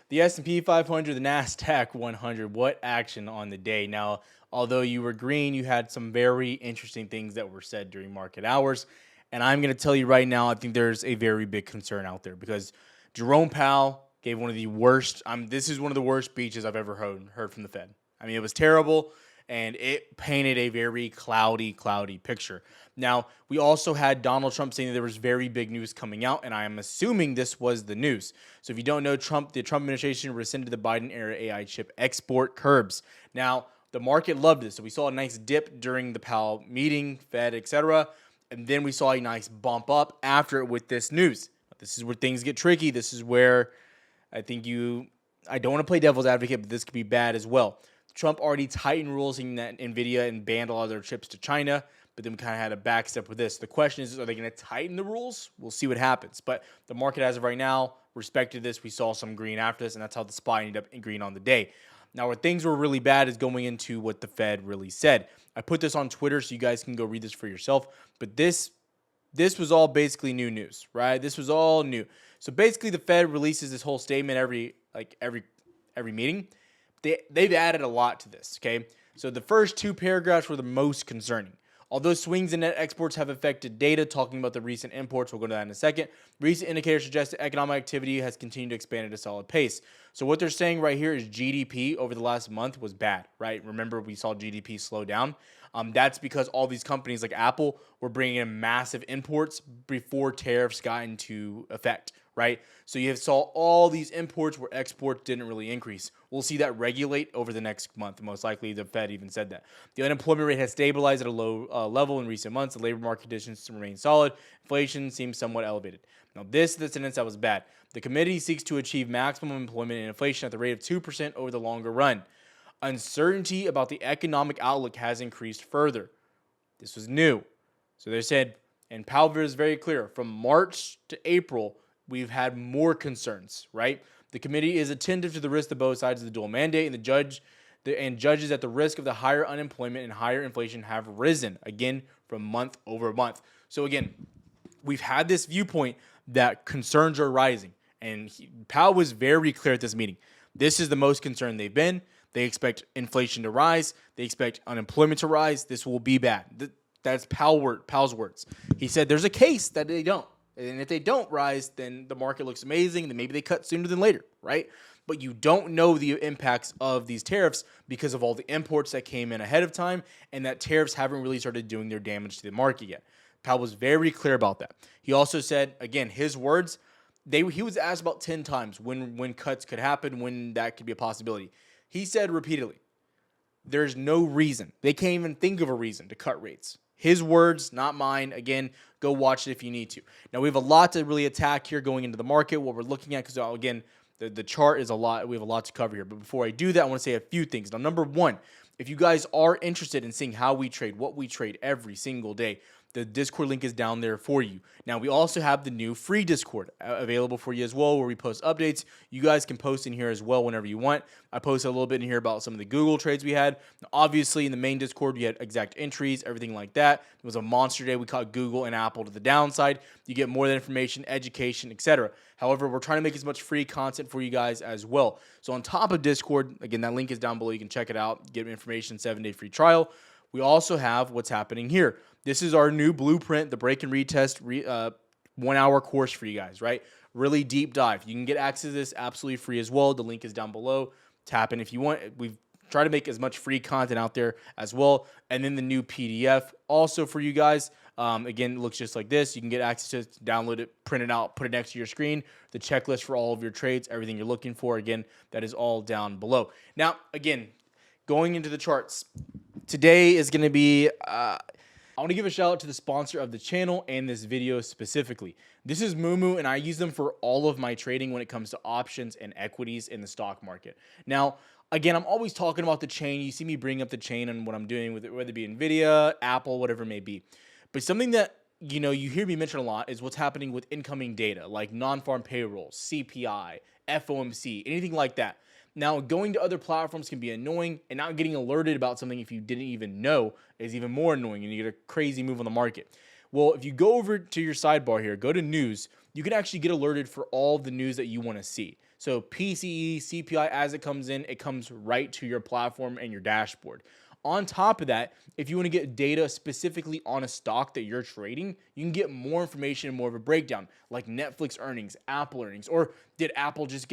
The S&P 500, the NASDAQ 100, what action on the day. Now, although you were green, you had some very interesting things that were said during market hours. And I'm going to tell you right now, I think there's a very big concern out there because Jerome Powell gave one of the worst, this is one of the worst speeches I've ever heard from the Fed. I mean, it was terrible, and it painted a very cloudy picture. Now, we also had Donald Trump saying that there was very big news coming out, and I am assuming this was the news. So if you don't know, the Trump administration rescinded the Biden-era AI chip export curbs. Now, the market loved this. So we saw a nice dip during the Powell meeting, Fed, etc., and then we saw a nice bump up after it with this news. This is where things get tricky. This is where I think I don't want to play devil's advocate, but this could be bad as well. Trump already tightened rules in that NVIDIA and banned a lot of their chips to China, but then we kind of had a backstep with this. The question is, are they going to tighten the rules? We'll see what happens. But the market as of right now respected this. We saw some green after this, and that's how the SPY ended up in green on the day. Now, where things were really bad is going into what the Fed really said. I put this on Twitter so you guys can go read this for yourself, but this was all basically new news, right? This was all new. So basically the Fed releases this whole statement every meeting. They've added a lot to this, okay? So the first two paragraphs were the most concerning. Although swings in net exports have affected data, talking about the recent imports, we'll go to that in a second, recent indicators suggest that economic activity has continued to expand at a solid pace. So what they're saying right here is GDP over the last month was bad, right? Remember, we saw GDP slow down. That's because all these companies like Apple were bringing in massive imports before tariffs got into effect, right? So you saw all these imports where exports didn't really increase. We'll see that regulate over the next month. Most likely, the Fed even said that. The unemployment rate has stabilized at a low level in recent months. The labor market conditions remain solid. Inflation seems somewhat elevated. Now, this is the sentence that was bad. The committee seeks to achieve maximum employment and inflation at the rate of 2% over the longer run. Uncertainty about the economic outlook has increased further. This was new. So they said, and Powell is very clear, from March to April, we've had more concerns, right? The committee is attentive to the risk of both sides of the dual mandate, and judges that the risk of the higher unemployment and higher inflation have risen, again, from month over month. So again, we've had this viewpoint that concerns are rising, and Powell was very clear at this meeting. This is the most concerned they've been. They expect inflation to rise. They expect unemployment to rise. This will be bad. That's Powell's words. He said there's a case that they don't. And if they don't rise, then the market looks amazing. Then maybe they cut sooner than later, right? But you don't know the impacts of these tariffs because of all the imports that came in ahead of time and that tariffs haven't really started doing their damage to the market yet. Powell was very clear about that. He also said, again, his words, he was asked about 10 times when cuts could happen, when that could be a possibility. He said repeatedly, there's no reason. They can't even think of a reason to cut rates. His words, not mine. Again, go watch it if you need to. Now, we have a lot to really attack here going into the market, what we're looking at, because, again, the chart is a lot. We have a lot to cover here. But before I do that, I want to say a few things. Now, number one, if you guys are interested in seeing how we trade, what we trade every single day, the Discord link is down there for you. Now, we also have the new free Discord available for you as well, where we post updates. You guys can post in here as well whenever you want. I posted a little bit in here about some of the Google trades we had. Now, obviously, in the main Discord, we had exact entries, everything like that. It was a monster day. We caught Google and Apple to the downside. You get more of that information, education, etc. However, we're trying to make as much free content for you guys as well. So on top of Discord, again, that link is down below. You can check it out, get information, 7-day free trial. We also have what's happening here. This is our new blueprint, the break and retest 1-hour course for you guys, right? Really deep dive. You can get access to this absolutely free as well. The link is down below. Tap in if you want. We've tried to make as much free content out there as well. And then the new PDF also for you guys. Again, it looks just like this. You can get access to it, download it, print it out, put it next to your screen. The checklist for all of your trades, everything you're looking for. Again, that is all down below. Now, again, going into the charts, today is going to be... I want to give a shout out to the sponsor of the channel and this video specifically. This is Moomoo, and I use them for all of my trading when it comes to options and equities in the stock market. Now, again, I'm always talking about the chain. You see me bring up the chain and what I'm doing with it, whether it be NVIDIA, Apple, whatever it may be. But something that you hear me mention a lot is what's happening with incoming data, like non-farm payrolls, CPI, FOMC, anything like that. Now, going to other platforms can be annoying, and not getting alerted about something if you didn't even know is even more annoying, and you get a crazy move on the market. Well, if you go over to your sidebar here, go to news, you can actually get alerted for all the news that you want to see. So PCE, CPI, as it comes in, it comes right to your platform and your dashboard. On top of that, if you want to get data specifically on a stock that you're trading, you can get more information and more of a breakdown, like Netflix earnings, Apple earnings, or did Apple just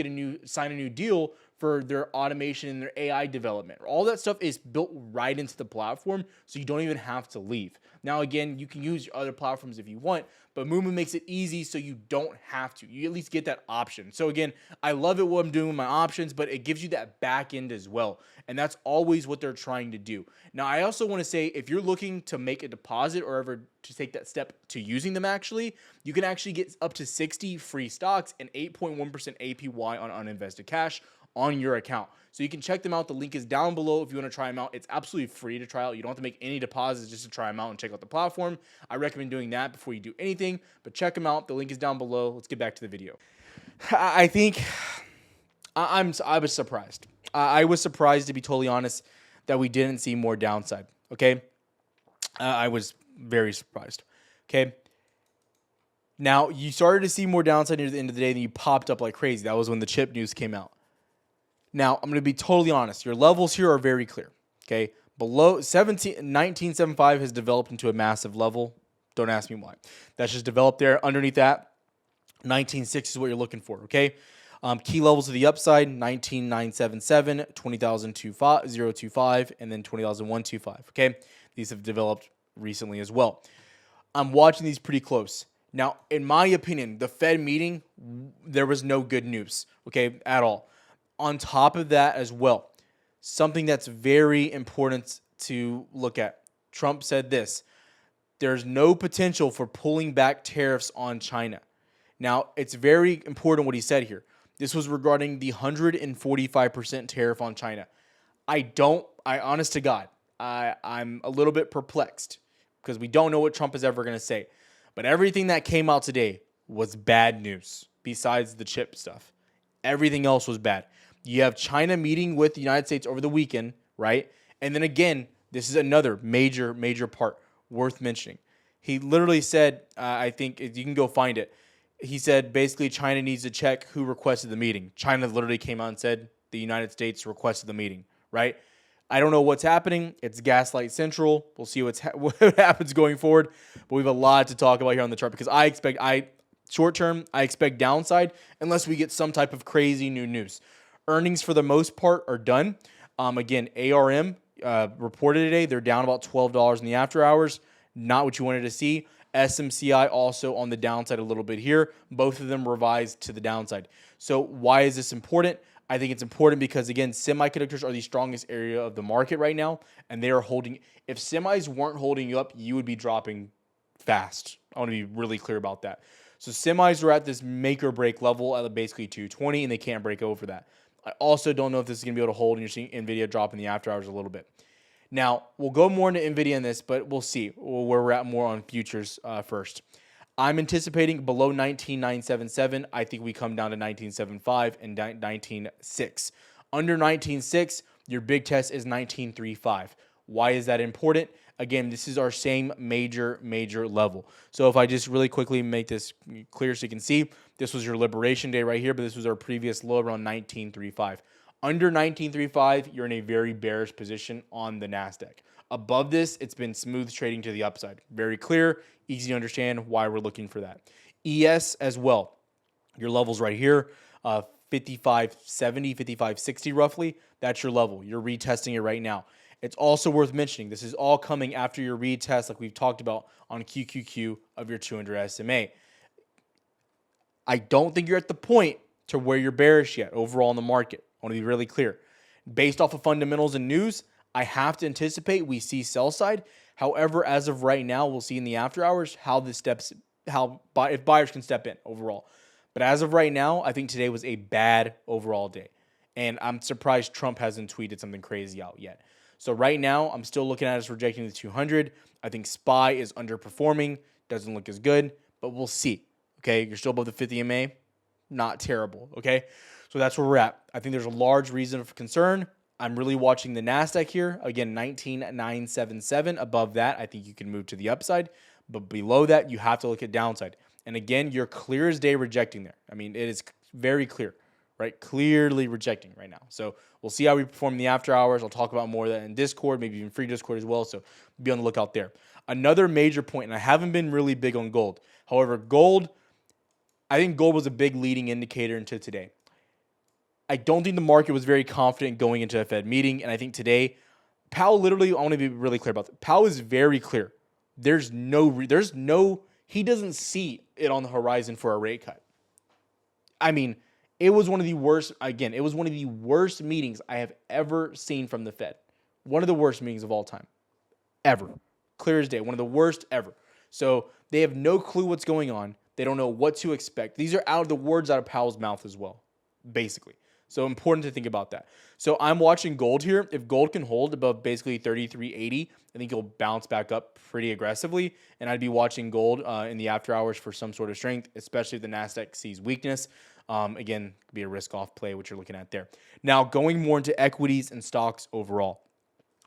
sign a new deal for their automation and their AI development? All that stuff is built right into the platform, so you don't even have to leave. Now, again, you can use your other platforms if you want, but Moomoo makes it easy so you don't have to. You at least get that option. So again, I love it what I'm doing with my options, but it gives you that back end as well. And that's always what they're trying to do. Now, I also want to say if you're looking to make a deposit or ever to take that step to using them actually, you can actually get up to 60 free stocks and 8.1% APY on uninvested cash on your account. So you can check them out. The link is down below if you want to try them out. It's absolutely free to try out. You don't have to make any deposits just to try them out and check out the platform. I recommend doing that before you do anything, but check them out. The link is down below. Let's get back to the video. I think I was surprised. I was surprised, to be totally honest, that we didn't see more downside. Okay. I was very surprised. Okay. Now, you started to see more downside near the end of the day, then you popped up like crazy. That was when the chip news came out. Now, I'm going to be totally honest. Your levels here are very clear. Okay. Below 1975 has developed into a massive level. Don't ask me why. That's just developed there. Underneath that, 19.6 is what you're looking for. Okay. Key levels to the upside, 19,977, 20,025, and then 20,125. Okay. These have developed recently as well. I'm watching these pretty close. Now, in my opinion, the Fed meeting, there was no good news, okay, at all. On top of that as well, something that's very important to look at. Trump said this: there's no potential for pulling back tariffs on China. Now, it's very important what he said here. This was regarding the 145% tariff on China. Honest to God, I'm a little bit perplexed because we don't know what Trump is ever going to say. But everything that came out today was bad news besides the chip stuff. Everything else was bad. You have China meeting with the United States over the weekend, right? And then again, this is another major part worth mentioning. He literally said, I think you can go find it. He said basically China needs to check who requested the meeting. China literally came out and said the United States requested the meeting, right? I don't know what's happening. It's Gaslight Central. We'll see what happens going forward. But we have a lot to talk about here on the chart because short term, I expect downside unless we get some type of crazy new news. Earnings for the most part are done. Again, ARM reported today. They're down about $12 in the after hours. Not what you wanted to see. SMCI also on the downside a little bit here. Both of them revised to the downside. So why is this important? I think it's important because, again, semiconductors are the strongest area of the market right now, and they are holding. If semis weren't holding you up, you would be dropping fast. I want to be really clear about that. So semis are at this make or break level at basically 220, and they can't break over that. I also don't know if this is going to be able to hold, and you're seeing NVIDIA drop in the after hours a little bit. Now, we'll go more into NVIDIA in this, but we'll see where we're at more on futures first. I'm anticipating below 19,977. I think we come down to 19.75 and 19.6. Under 19.6, your big test is 19.35. Why is that important? Again, this is our same major level. So if I just really quickly make this clear so you can see, this was your liberation day right here, but this was our previous low around 19.35. Under 19.35, you're in a very bearish position on the NASDAQ. Above this, it's been smooth trading to the upside. Very clear, easy to understand why we're looking for that. ES as well. Your levels right here, 55.70, 55.60 roughly. That's your level. You're retesting it right now. It's also worth mentioning, this is all coming after your retest like we've talked about on QQQ of your 200 SMA. I don't think you're at the point to where you're bearish yet overall in the market. I want to be really clear. Based off of fundamentals and news, I have to anticipate we see sell side. However, as of right now, we'll see in the after hours if buyers can step in overall. But as of right now, I think today was a bad overall day. And I'm surprised Trump hasn't tweeted something crazy out yet. So right now, I'm still looking at us rejecting the 200. I think SPY is underperforming. Doesn't look as good, but we'll see. Okay, you're still above the 50 MA. Not terrible, okay? So that's where we're at. I think there's a large reason for concern. I'm really watching the NASDAQ here. Again, 19,977. Above that, I think you can move to the upside. But below that, you have to look at downside. And again, you're clear as day rejecting there. I mean, it is very clear, right? Clearly rejecting right now. So we'll see how we perform in the after hours. I'll talk about more of that in Discord, maybe even free Discord as well. So be on the lookout there. Another major point, and I haven't been really big on gold. However, I think gold was a big leading indicator into today. I don't think the market was very confident going into a Fed meeting. And I think today, Powell literally, I want to be really clear about that. Powell is very clear. He doesn't see it on the horizon for a rate cut. I mean, it was one of the worst meetings I have ever seen from the Fed. One of the worst meetings of all time, ever. Clear as day, one of the worst ever. So they have no clue what's going on. They don't know what to expect. These are the words out of Powell's mouth as well, basically. So important to think about that. So I'm watching gold here. If gold can hold above basically 33.80, I think it'll bounce back up pretty aggressively. And I'd be watching gold in the after hours for some sort of strength, especially if the NASDAQ sees weakness. Again, could be a risk-off play, which you're looking at there. Now, going more into equities and stocks overall.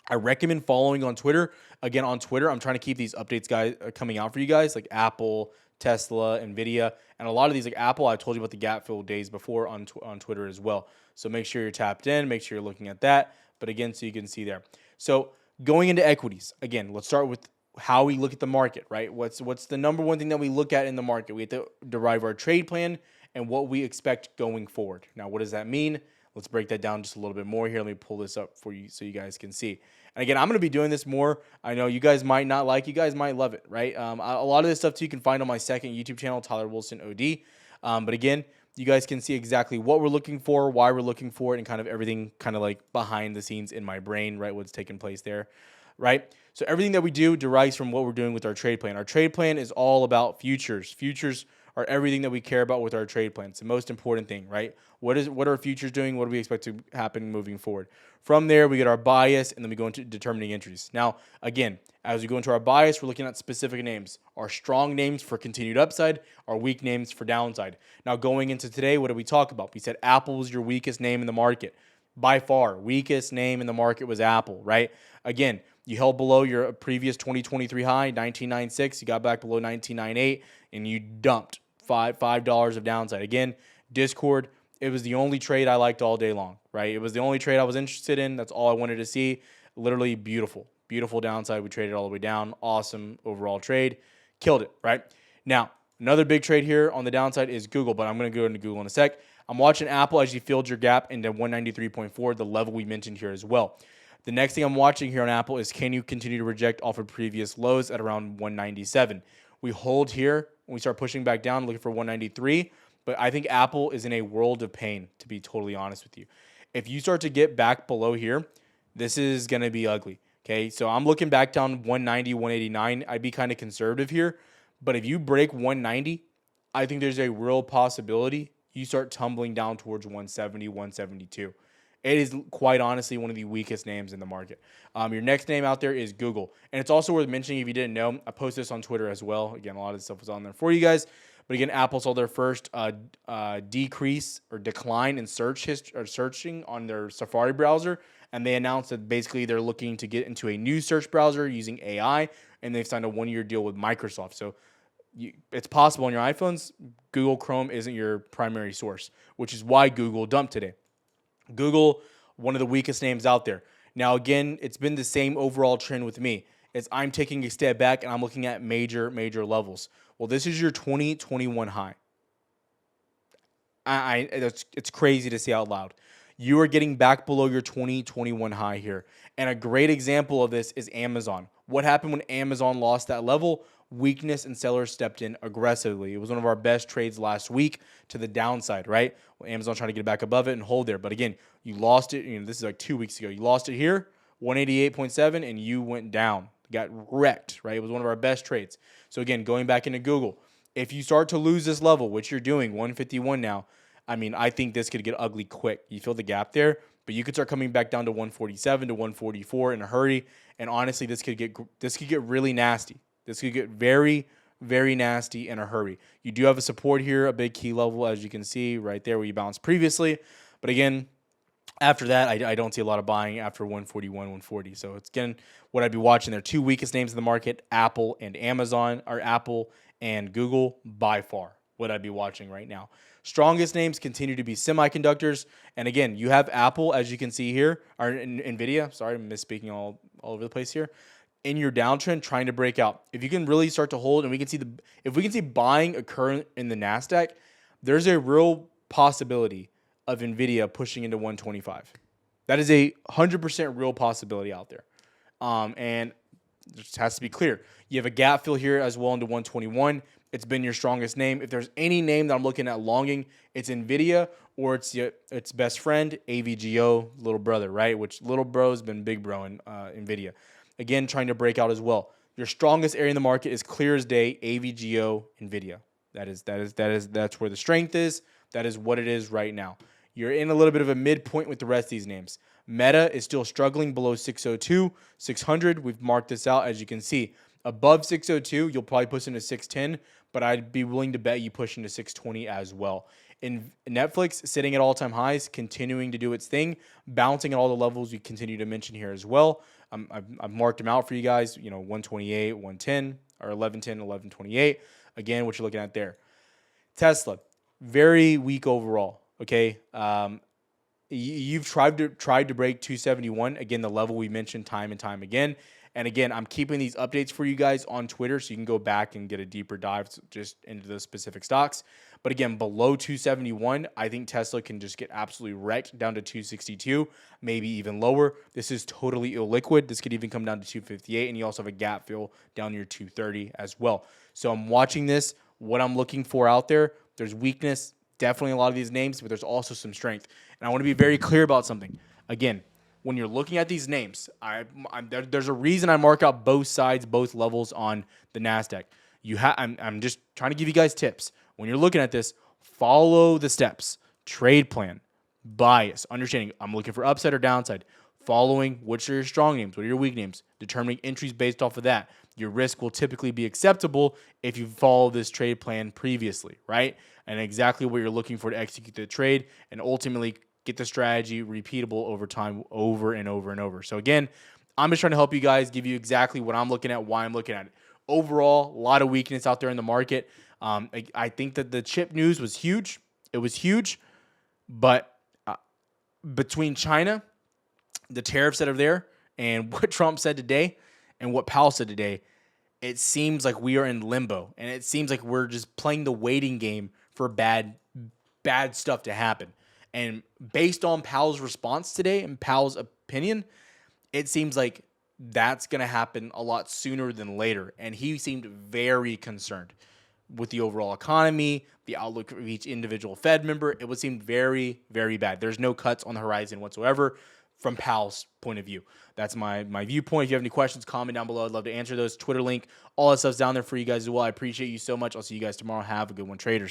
I recommend following on Twitter. Again, on Twitter, I'm trying to keep these updates coming out for you guys, like Apple, Tesla, Nvidia, and a lot of these, like Apple, I told you about the gap fill days before on Twitter as well. So make sure you're tapped in, make sure you're looking at that. But again, so you can see there. So going into equities, again, let's start with how we look at the market, right? What's the number one thing that we look at in the market? We have to derive our trade plan and what we expect going forward. Now, what does that mean? Let's break that down just a little bit more here. Let me pull this up for you so you guys can see. And again, I'm going to be doing this more. I know you guys might not like, you guys might love it, right? A lot of this stuff too you can find on my second YouTube channel, Tyler Wilson OD. But again, you guys can see exactly what we're looking for, why we're looking for it, and kind of everything kind of like behind the scenes in my brain, right? What's taking place there, right? So everything that we do derives from what we're doing with our trade plan. Our trade plan is all about futures. Futures are everything that we care about with our trade plan. It's the most important thing, right? What are futures doing? What do we expect to happen moving forward? From there, we get our bias, and then we go into determining entries. Now, again, as we go into our bias, we're looking at specific names. Our strong names for continued upside, our weak names for downside. Now, going into today, what did we talk about? We said Apple was your weakest name in the market. By far, weakest name in the market was Apple, right? Again, you held below your previous 2023 high, 19.96. You got back below 19.98, and you dumped $5 of downside. Again, Discord, it was the only trade I liked all day long, right? It was the only trade I was interested in. That's all I wanted to see. Literally beautiful. Beautiful downside. We traded all the way down. Awesome overall trade. Killed it, right? Now, another big trade here on the downside is Google, but I'm going to go into Google in a sec. I'm watching Apple as you filled your gap into 193.4, the level we mentioned here as well. The next thing I'm watching here on Apple is can you continue to reject off of previous lows at around 197? We hold here when we start pushing back down, looking for 193. But I think Apple is in a world of pain, to be totally honest with you. If you start to get back below here, this is going to be ugly. Okay, so I'm looking back down 190, 189. I'd be kind of conservative here. But if you break 190, I think there's a real possibility you start tumbling down towards 170, 172. It is quite honestly one of the weakest names in the market. Your next name out there is Google. And it's also worth mentioning, if you didn't know, I posted this on Twitter as well. Again, a lot of this stuff was on there for you guys. But again, Apple saw their first decrease or decline in searching on their Safari browser. And they announced that basically they're looking to get into a new search browser using AI. And they've signed a 1-year deal with Microsoft. So it's possible on your iPhones, Google Chrome isn't your primary source, which is why Google dumped today. Google, one of the weakest names out there. Now, again, it's been the same overall trend with me. I'm taking a step back and I'm looking at major levels. Well, this is your 2021 high. It's crazy to say out loud. You are getting back below your 2021 high here. And a great example of this is Amazon. What happened when Amazon lost that level? Weakness and sellers stepped in aggressively. It was one of our best trades last week to the downside, right? Well, Amazon trying to get back above it and hold there. But again, you lost it. This is like 2 weeks ago. You lost it here, 188.7, and you went down. Got wrecked, right? It was one of our best trades. So again, going back into Google, if you start to lose this level, which you're doing, 151 now, I think this could get ugly quick. You feel the gap there, but you could start coming back down to 147 to 144 in a hurry. And honestly, this could get really nasty. This could get very, very nasty in a hurry. You do have a support here, a big key level, as you can see right there where you bounced previously. But again, after that, I don't see a lot of buying after 141, 140. So it's, again, what I'd be watching. Their two weakest names in the market, Apple and Amazon, or Apple and Google by far. what I'd be watching right now. Strongest names continue to be semiconductors. And again, you have Apple, as you can see here, or NVIDIA. Sorry, I'm misspeaking all over the place here. In your downtrend, trying to break out. If you can really start to hold, and if we can see buying occur in the NASDAQ, there's a real possibility of NVIDIA pushing into 125. That is a 100% real possibility out there. And it just has to be clear. You have a gap fill here as well into 121. It's been your strongest name. If there's any name that I'm looking at longing, it's NVIDIA or it's its best friend, AVGO, little brother, right? Which little bro's been big bro in NVIDIA. Again, trying to break out as well. Your strongest area in the market is clear as day, AVGO, NVIDIA. That's where the strength is. That is what it is right now. You're in a little bit of a midpoint with the rest of these names. Meta is still struggling below 602, 600. We've marked this out, as you can see. Above 602, you'll probably push into 610, but I'd be willing to bet you push into 620 as well. In Netflix, sitting at all-time highs, continuing to do its thing, bouncing at all the levels we continue to mention here as well. I've marked them out for you guys, 128, 110, or 1110, 1128. Again, what you're looking at there. Tesla, very weak overall, okay? You've tried to break 271, again, the level we mentioned time and time again. And again, I'm keeping these updates for you guys on Twitter so you can go back and get a deeper dive just into those specific stocks. But again, below 271, I think Tesla can just get absolutely wrecked down to 262, maybe even lower. This is totally illiquid. This could even come down to 258, and you also have a gap fill down near 230 as well. So I'm watching this. What I'm looking for out there, there's weakness, definitely a lot of these names, but there's also some strength. And I want to be very clear about something. Again, when you're looking at these names, there's a reason I mark out both sides, both levels on the NASDAQ. I'm just trying to give you guys tips. When you're looking at this, follow the steps. Trade plan, bias, understanding I'm looking for upside or downside, following which are your strong names, what are your weak names, determining entries based off of that. Your risk will typically be acceptable if you follow this trade plan previously, right? And exactly what you're looking for to execute the trade and ultimately get the strategy repeatable over time, over and over and over. So again, I'm just trying to help you guys, give you exactly what I'm looking at, why I'm looking at it. Overall, a lot of weakness out there in the market. I think that the chip news was huge. It was huge. But between China, the tariffs that are there, and what Trump said today and what Powell said today, it seems like we are in limbo. And it seems like we're just playing the waiting game for bad stuff to happen. And based on Powell's response today and Powell's opinion, it seems like that's going to happen a lot sooner than later. And he seemed very concerned with the overall economy, the outlook of each individual Fed member. It would seem very, very bad. There's no cuts on the horizon whatsoever from Powell's point of view. That's my viewpoint. If you have any questions, comment down below. I'd love to answer those. Twitter link, all that stuff's down there for you guys as well. I appreciate you so much. I'll see you guys tomorrow. Have a good one, traders.